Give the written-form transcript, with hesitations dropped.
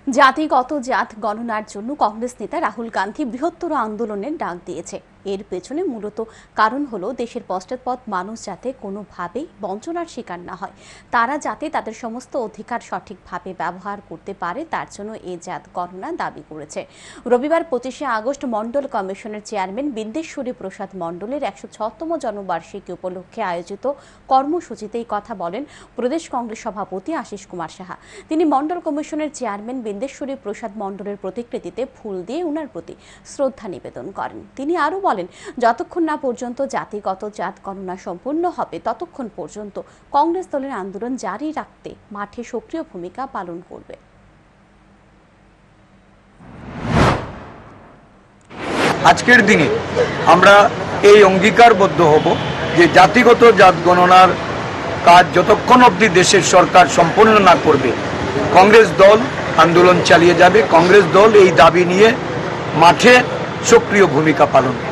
জাতিগত জাত গণনার জন্য কংগ্রেস নেতা রাহুল গান্ধী বৃহত্তর আন্দোলনের ডাক দিয়েছে। এর পেছনে মূলত কারণ হলো দেশের পশ্চাৎপদ মানুষ যাতে কোনোভাবেই বঞ্চনার শিকার না হয়, তারা যাতে তাদের সমস্ত অধিকার সঠিকভাবে ব্যবহার করতে পারে, তার জন্য এই জাত গণনা দাবি করেছে। রবিবার 25শে আগস্ট মণ্ডল কমিশনের চেয়ারম্যান বিন্দেশ্বরী প্রসাদ মণ্ডলের 106তম জন্মবার্ষিকী উপলক্ষে আয়োজিত কর্মসূচিতে এই কথা বলেন প্রদেশ কংগ্রেস সভাপতি আশিস কুমার সাহা। তিনি মণ্ডল কমিশনের চেয়ারম্যান বিন্দেশ্বরী প্রসাদ মণ্ডলের প্রতিকৃতিতে ফুল দিয়ে উনার প্রতি শ্রদ্ধা নিবেদন করেন। তিনি আরও বলেন, যতক্ষণ না পর্যন্ত জাতিগত জাত গণনা সম্পূর্ণ হবে ততক্ষণ পর্যন্ত কংগ্রেস দলের আন্দোলন জারি রাখতে মাঠে সক্রিয় ভূমিকা পালন করবে। আজকের দিনে আমরা এই অঙ্গীকারবদ্ধ হব যে জাতিগত জাত গণনার কাজ যতক্ষণ অবধি দেশের সরকার সম্পূর্ণ না করবে কংগ্রেস দল আন্দোলন চালিয়ে যাবে। কংগ্রেস দল এই দাবি নিয়ে মাঠে সক্রিয় ভূমিকা পালন করবে।